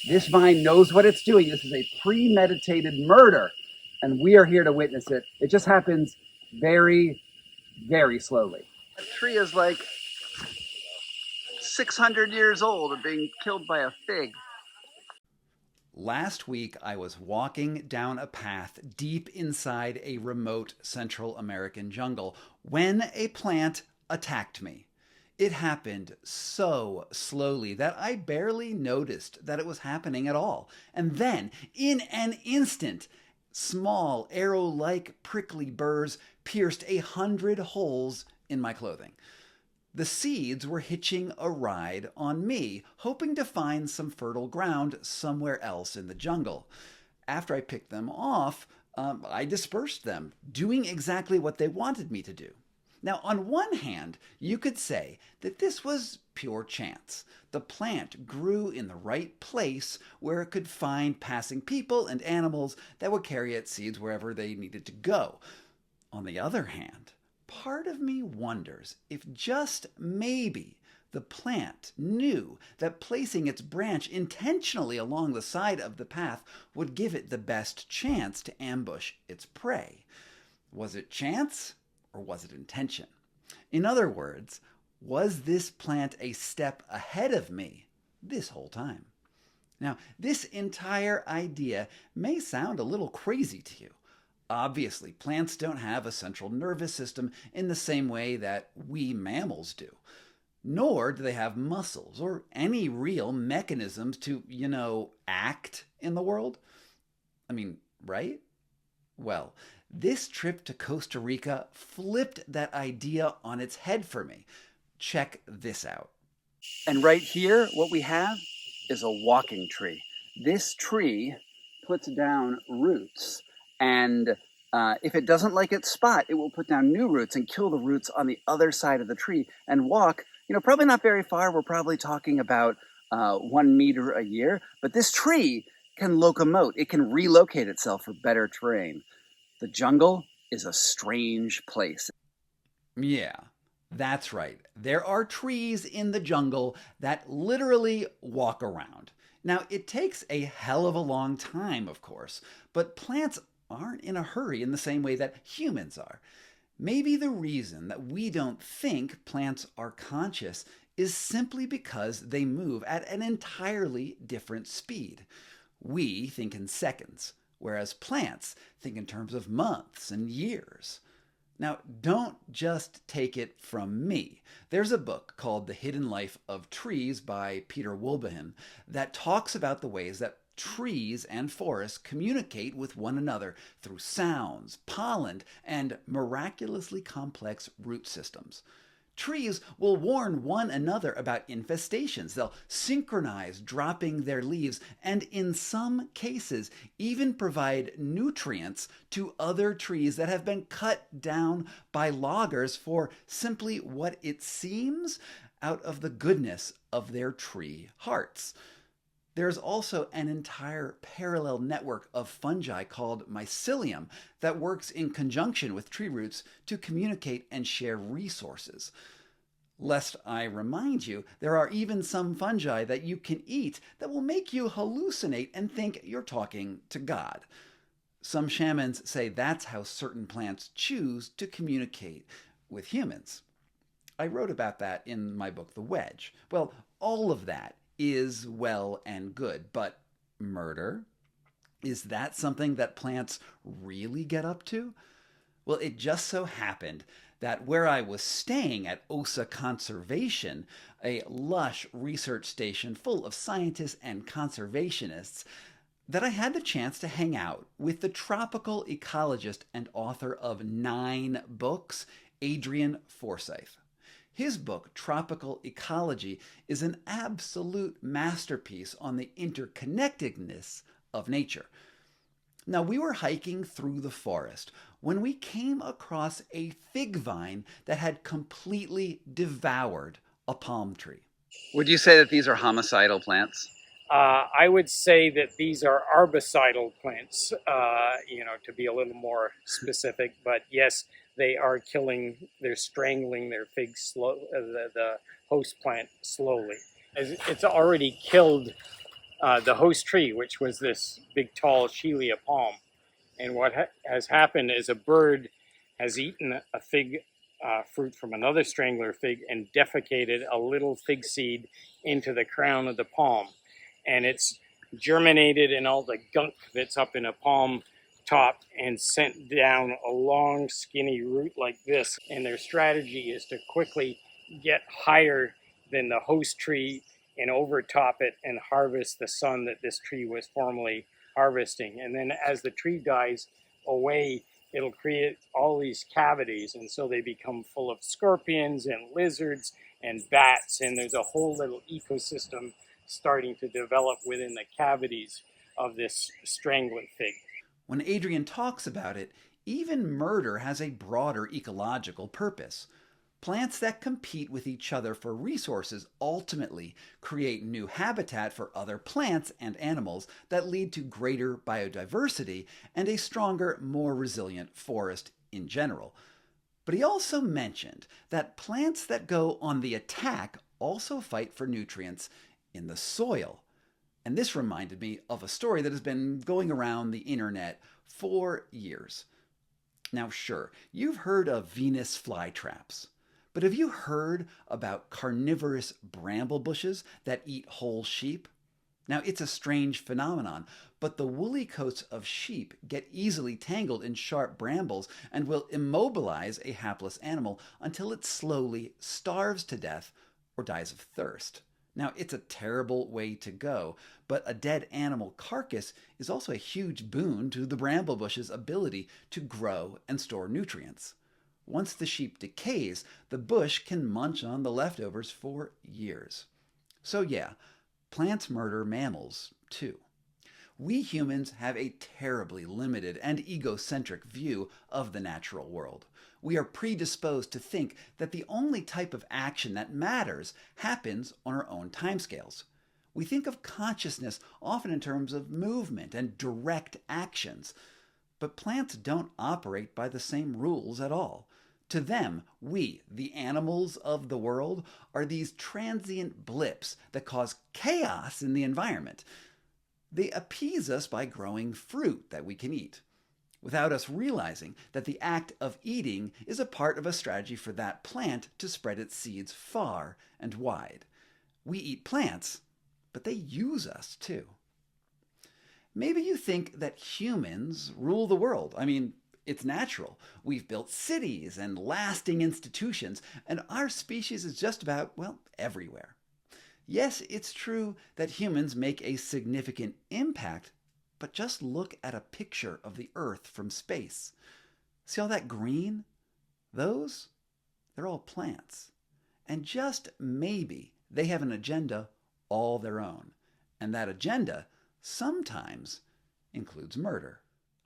This vine knows what it's doing. This is a premeditated murder, and we are here to witness it. It just happens very, very slowly. That tree is like 600 years old and being killed by a fig. Last week, I was walking down a path deep inside a remote Central American jungle when a plant attacked me. It happened so slowly that I barely noticed that it was happening at all. And then, in an instant, small arrow-like prickly burrs pierced 100 holes in my clothing. The seeds were hitching a ride on me, hoping to find some fertile ground somewhere else in the jungle. After I picked them off, I dispersed them, doing exactly what they wanted me to do. Now, on one hand, you could say that this was pure chance. The plant grew in the right place where it could find passing people and animals that would carry its seeds wherever they needed to go. On the other hand, part of me wonders if just maybe the plant knew that placing its branch intentionally along the side of the path would give it the best chance to ambush its prey. Was it chance? Or was it intention? In other words, was this plant a step ahead of me this whole time? Now, this entire idea may sound a little crazy to you. Obviously, plants don't have a central nervous system in the same way that we mammals do. Nor do they have muscles or any real mechanisms to, act in the world. I mean, right? Well, this trip to Costa Rica flipped that idea on its head for me. Check this out. And right here, what we have is a walking tree. This tree puts down roots, and if it doesn't like its spot, it will put down new roots and kill the roots on the other side of the tree and walk, probably not very far. We're probably talking about 1 meter a year, but this tree can locomote. It can relocate itself for better terrain. The jungle is a strange place. Yeah, that's right. There are trees in the jungle that literally walk around. Now, it takes a hell of a long time, of course, but plants aren't in a hurry in the same way that humans are. Maybe the reason that we don't think plants are conscious is simply because they move at an entirely different speed. We think in seconds, whereas plants think in terms of months and years. Now, don't just take it from me. There's a book called The Hidden Life of Trees by Peter Woolbehin that talks about the ways that trees and forests communicate with one another through sounds, pollen, and miraculously complex root systems. Trees will warn one another about infestations. They'll synchronize dropping their leaves and, in some cases, even provide nutrients to other trees that have been cut down by loggers for simply what it seems out of the goodness of their tree hearts. There's also an entire parallel network of fungi called mycelium that works in conjunction with tree roots to communicate and share resources. Lest I remind you, there are even some fungi that you can eat that will make you hallucinate and think you're talking to God. Some shamans say that's how certain plants choose to communicate with humans. I wrote about that in my book, The Wedge. Well, all of that is well and good, but murder? Is that something that plants really get up to? Well, it just so happened that where I was staying at Osa Conservation, a lush research station full of scientists and conservationists, that I had the chance to hang out with the tropical ecologist and author of 9 books, Adryan Forsyth. His book, Tropical Ecology, is an absolute masterpiece on the interconnectedness of nature. Now, we were hiking through the forest when we came across a fig vine that had completely devoured a palm tree. Would you say that these are homicidal plants? I would say that these are arbocidal plants, to be a little more specific. But yes, they are they're strangling their fig the host plant slowly. It's already killed the host tree, which was this big tall Shelia palm. And what has happened is a bird has eaten a fig fruit from another strangler fig and defecated a little fig seed into the crown of the palm. And it's germinated in all the gunk that's up in a palm top and sent down a long skinny root like this. And their strategy is to quickly get higher than the host tree and overtop it and harvest the sun that this tree was formerly harvesting. And then as the tree dies away, it'll create all these cavities, and so they become full of scorpions and lizards and bats, and there's a whole little ecosystem starting to develop within the cavities of this strangler fig. When Adryan talks about it, even murder has a broader ecological purpose. Plants that compete with each other for resources ultimately create new habitat for other plants and animals that lead to greater biodiversity and a stronger, more resilient forest in general. But he also mentioned that plants that go on the attack also fight for nutrients in the soil. And this reminded me of a story that has been going around the internet for years. Now, sure, you've heard of Venus flytraps. But have you heard about carnivorous bramble bushes that eat whole sheep? Now, it's a strange phenomenon, but the woolly coats of sheep get easily tangled in sharp brambles and will immobilize a hapless animal until it slowly starves to death or dies of thirst. Now, it's a terrible way to go, but a dead animal carcass is also a huge boon to the bramble bush's ability to grow and store nutrients. Once the sheep decays, the bush can munch on the leftovers for years. So yeah, plants murder mammals too. We humans have a terribly limited and egocentric view of the natural world. We are predisposed to think that the only type of action that matters happens on our own timescales. We think of consciousness often in terms of movement and direct actions, but plants don't operate by the same rules at all. To them, we, the animals of the world, are these transient blips that cause chaos in the environment. They appease us by growing fruit that we can eat, without us realizing that the act of eating is a part of a strategy for that plant to spread its seeds far and wide. We eat plants, but they use us too. Maybe you think that humans rule the world. I mean, it's natural. We've built cities and lasting institutions, and our species is just about, well, everywhere. Yes, it's true that humans make a significant impact, but just look at a picture of the Earth from space. See all that green? Those? They're all plants. And just maybe they have an agenda all their own. And that agenda sometimes includes murder.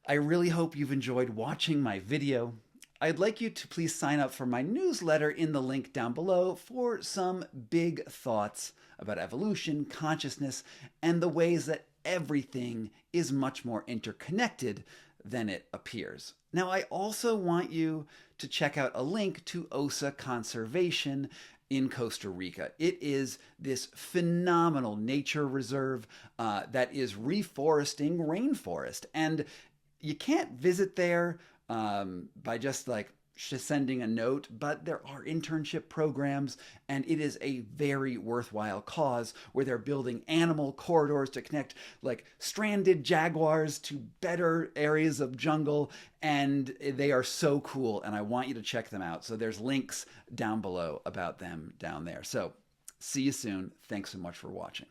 I really hope you've enjoyed watching my video. I'd like you to please sign up for my newsletter in the link down below for some big thoughts about evolution, consciousness, and the ways that everything is much more interconnected than it appears. Now, I also want you to check out a link to Osa Conservation in Costa Rica. It is this phenomenal nature reserve that is reforesting rainforest. And you can't visit there by just sending a note, but there are internship programs, and it is a very worthwhile cause where they're building animal corridors to connect stranded jaguars to better areas of jungle, and they are so cool, and I want you to check them out. So there's links down below about them down there. So see you soon. Thanks so much for watching.